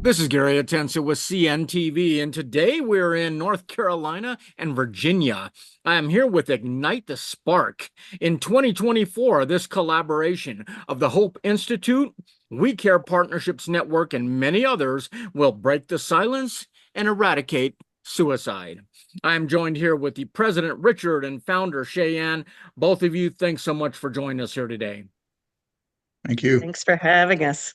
This is Gary Atencio with CNTV, and today we're in North Carolina and Virginia. I am here with Ignite the Spark. In 2024, this collaboration of the Hope Institute, We Care Partnerships Network, and many others will break the silence and eradicate suicide. I am joined here with the President Richard and founder Sheyenne. Both of you, thanks so much for joining us here today. Thank you. Thanks for having us.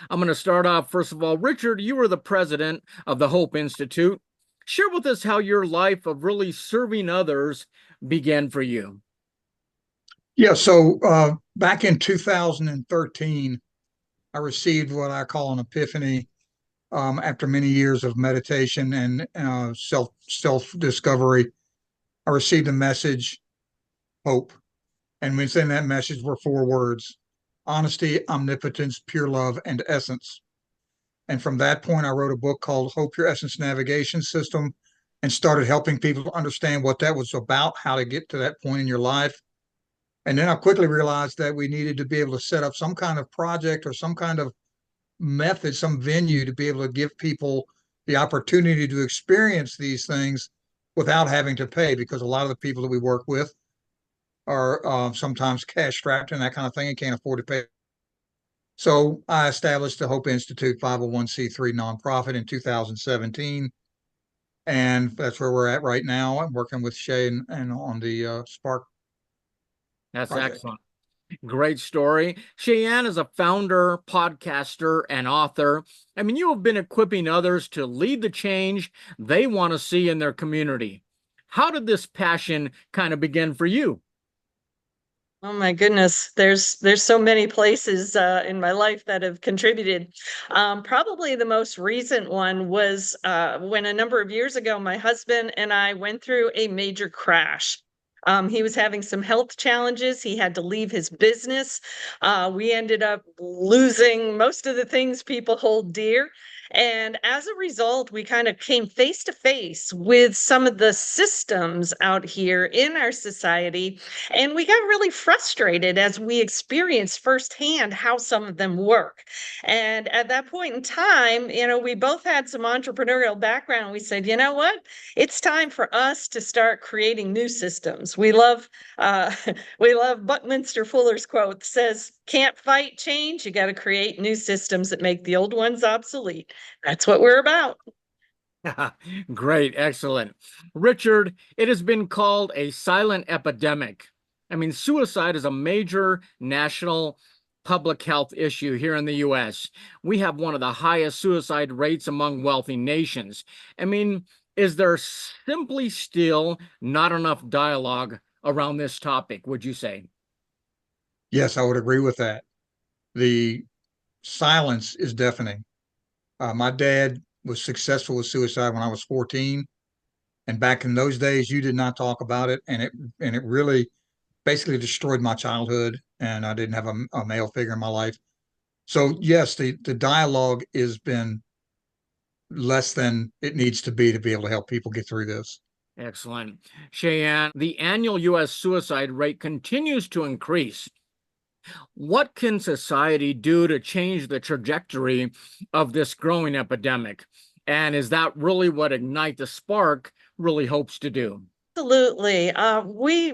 I'm going to start off, first of all, Richard, you are the president of the Hope Institute. Share with us how your life of really serving others began for you. Yeah, so back in 2013, I received what I call an epiphany after many years of meditation and self-discovery. I received a message, hope, and within that message were four words: honesty, omnipotence, pure love, and essence. And from that point, I wrote a book called Hope Your Essence Navigation System and started helping people to understand what that was about, how to get to that point in your life. And then I quickly realized that we needed to be able to set up some kind of project or some kind of method, some venue to be able to give people the opportunity to experience these things without having to pay, because a lot of the people that we work with are sometimes cash strapped and that kind of thing and can't afford to pay. So I established the Hope Institute 501c3 nonprofit in 2017. And that's where we're at right now. I'm working with Shay and on the Spark That's project. excellent. Great story. Sheyenne is a founder, podcaster, and author. I mean, you have been equipping others to lead the change they want to see in their community. How did this passion kind of begin for you? Oh my goodness, there's so many places in my life that have contributed. Probably the most recent one was when a number of years ago, my husband and I went through a major crash. He was having some health challenges. He had to leave his business. We ended up losing most of the things people hold dear. And as a result, we kind of came face to face with some of the systems out here in our society. And we got really frustrated as we experienced firsthand how some of them work. And at that point in time, we both had some entrepreneurial background. We said, you know what? It's time for us to start creating new systems. We love we love Buckminster Fuller's quote, says, can't fight change, you got to create new systems that make the old ones obsolete. That's what we're about. Great, excellent. Richard, it has been called a silent epidemic. I mean, suicide is a major national public health issue here in the US. We have one of the highest suicide rates among wealthy nations. I mean, is there simply still not enough dialogue around this topic, would you say? Yes, I would agree with that. The silence is deafening. My dad was successful with suicide when I was 14. And back in those days, you did not talk about it. And it really basically destroyed my childhood. And I didn't have a male figure in my life. So yes, the dialogue has been less than it needs to be able to help people get through this. Excellent. Cheyenne, the annual U.S. suicide rate continues to increase. What can society do to change the trajectory of this growing epidemic? And is that really what Ignite the Spark really hopes to do? Absolutely. We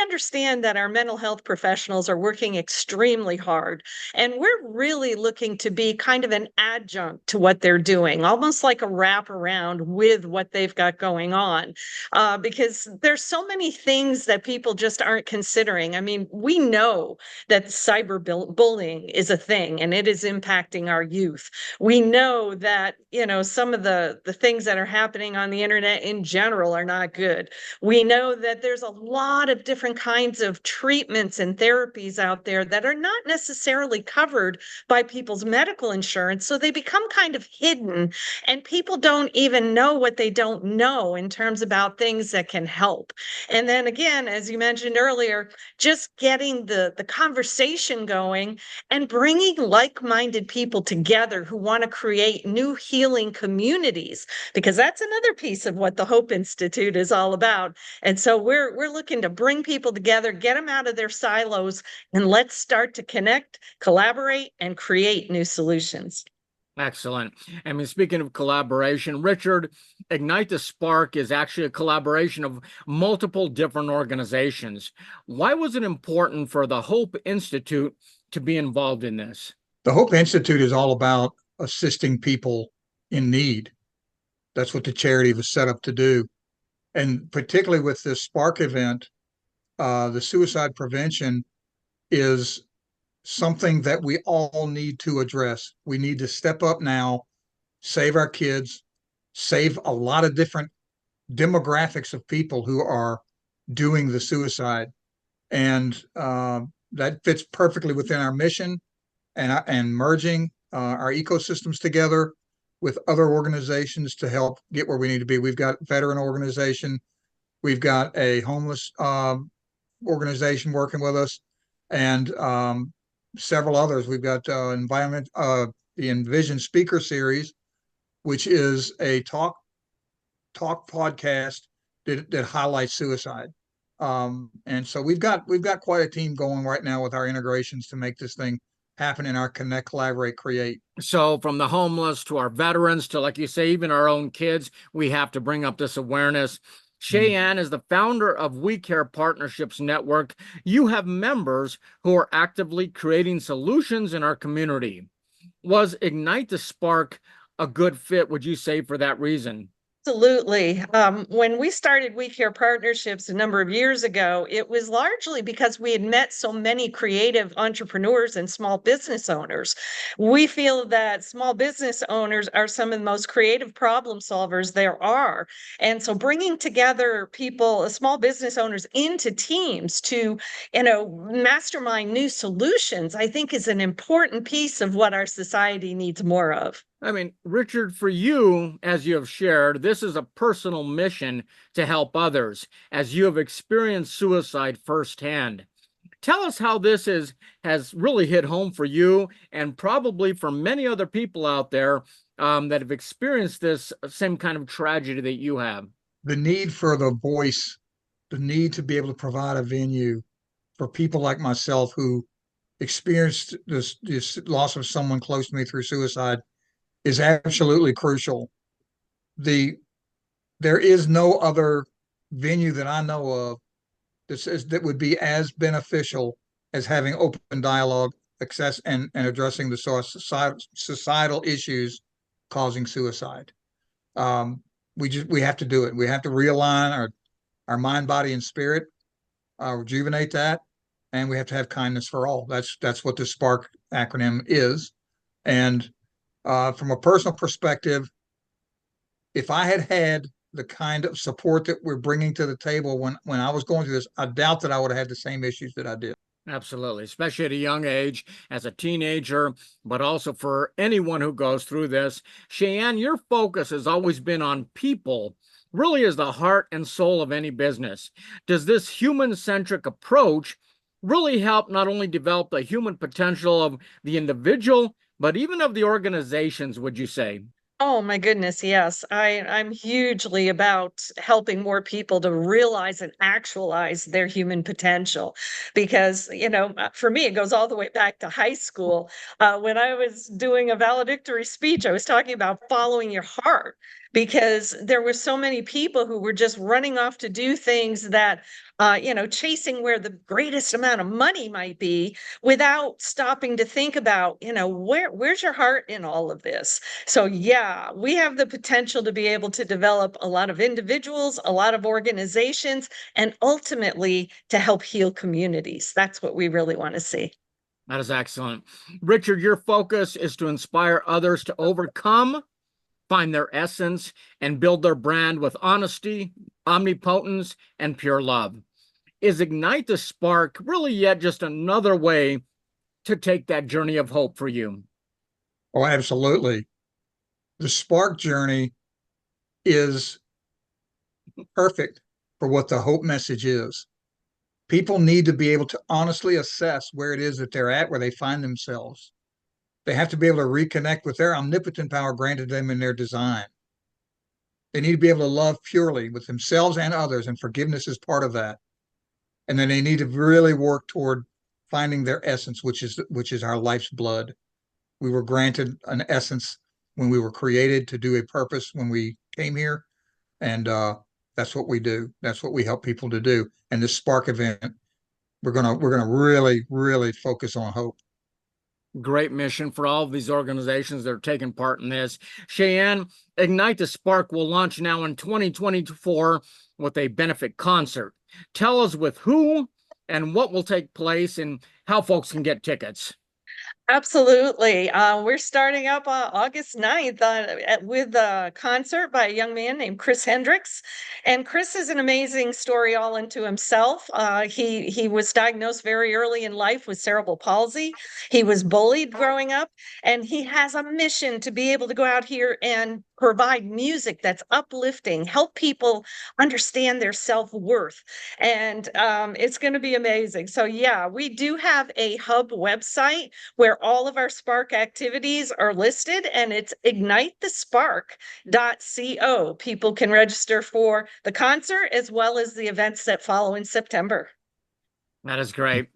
understand that our mental health professionals are working extremely hard, and we're really looking to be kind of an adjunct to what they're doing, almost like a wraparound with what they've got going on, because there's so many things that people just aren't considering. I mean, we know that cyberbullying is a thing, and it is impacting our youth. We know that, some of the things that are happening on the internet in general are not good. We know that there's a lot of different kinds of treatments and therapies out there that are not necessarily covered by people's medical insurance. So they become kind of hidden, and people don't even know what they don't know in terms about things that can help. And then again, as you mentioned earlier, just getting the conversation going and bringing like-minded people together who want to create new healing communities, because that's another piece of what the Hope Institute is all about. And so we're looking to bring people together, get them out of their silos, and let's start to connect, collaborate, and create new solutions. Excellent. I mean, speaking of collaboration, Richard, Ignite the Spark is actually a collaboration of multiple different organizations. Why was it important for the Hope Institute to be involved in this? The Hope Institute is all about assisting people in need. That's what the charity was set up to do. And particularly with this Spark event, the suicide prevention is something that we all need to address. We need to step up now, save our kids, save a lot of different demographics of people who are doing the suicide. And that fits perfectly within our mission and merging our ecosystems together with other organizations to help get where we need to be. We've got veteran organization, we've got a homeless organization working with us, and several others. We've got the Envision Speaker Series, which is a talk podcast that highlights suicide. And so we've got quite a team going right now with our integrations to make this thing happen in our Connect, Collaborate, Create. So, from the homeless to our veterans to, like you say, even our own kids, we have to bring up this awareness. Sheyenne is the founder of We Care Partnerships Network. You have members who are actively creating solutions in our community. Was Ignite the Spark a good fit, would you say, for that reason? Absolutely. When we started We Care Partnerships a number of years ago, it was largely because we had met so many creative entrepreneurs and small business owners. We feel that small business owners are some of the most creative problem solvers there are. And so bringing together people, small business owners into teams to, mastermind new solutions, I think is an important piece of what our society needs more of. I mean, Richard, for you, as you have shared, this is a personal mission to help others, as you have experienced suicide firsthand. Tell us how has really hit home for you and probably for many other people out there that have experienced this same kind of tragedy that you have. The need for the voice, the need to be able to provide a venue for people like myself who experienced this loss of someone close to me through suicide is absolutely crucial. The There is no other venue that I know of that would be as beneficial as having open dialogue, access, and addressing the societal issues causing suicide. We have to do it. We have to realign our mind, body, and spirit, rejuvenate that, and we have to have kindness for all. That's what the Spark acronym is. And from a personal perspective, if I had had the kind of support that we're bringing to the table when I was going through this, I doubt that I would have had the same issues that I did. Absolutely, especially at a young age, as a teenager, but also for anyone who goes through this. Sheyenne, your focus has always been on people, really is the heart and soul of any business. Does this human-centric approach really help not only develop the human potential of the individual, but even of the organizations, would you say? Oh my goodness, yes. I'm hugely about helping more people to realize and actualize their human potential because, for me, it goes all the way back to high school. When I was doing a valedictory speech, I was talking about following your heart because there were so many people who were just running off to do things that, chasing where the greatest amount of money might be without stopping to think about, where's your heart in all of this? So, yeah, we have the potential to be able to develop a lot of individuals, a lot of organizations, and ultimately to help heal communities. That's what we really want to see. That is excellent. Richard, your focus is to inspire others to overcome, find their essence, and build their brand with honesty, omnipotence, and pure love. Is Ignite the Spark really yet just another way to take that journey of hope for you? Oh, absolutely. The Spark journey is perfect for what the hope message is. People need to be able to honestly assess where it is that they're at, where they find themselves. They have to be able to reconnect with their omnipotent power granted them in their design. They need to be able to love purely with themselves and others, and forgiveness is part of that. And then they need to really work toward finding their essence, which is our life's blood. We were granted an essence when we were created to do a purpose when we came here. And that's what we do. That's what we help people to do. And this Spark event, we're gonna really focus on hope. Great mission for all of these organizations that are taking part in this. Sheyenne, Ignite the Spark will launch now in 2024 with a benefit concert. Tell us with who and what will take place and how folks can get tickets. Absolutely. We're starting up August 9th with a concert by a young man named Chris Hendricks. And Chris is an amazing story all into himself. He was diagnosed very early in life with cerebral palsy. He was bullied growing up, and he has a mission to be able to go out here and provide music that's uplifting, help people understand their self-worth. And it's going to be amazing. So yeah, we do have a hub website where all of our Spark activities are listed, and it's ignitethespark.co. People can register for the concert as well as the events that follow in September. That is great.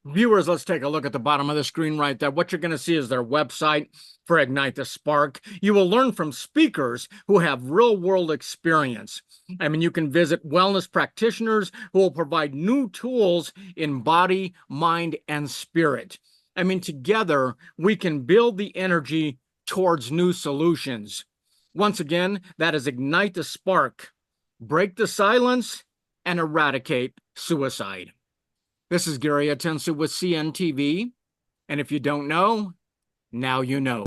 Viewers, let's take a look at the bottom of the screen right there. What you're going to see is their website for Ignite the Spark. You will learn from speakers who have real-world experience. I mean, you can visit wellness practitioners who will provide new tools in body, mind, and spirit. I mean, together, we can build the energy towards new solutions. Once again, that is Ignite the Spark. Break the silence and eradicate suicide. This is Gary Atencio with CNTV, and if you don't know, now you know.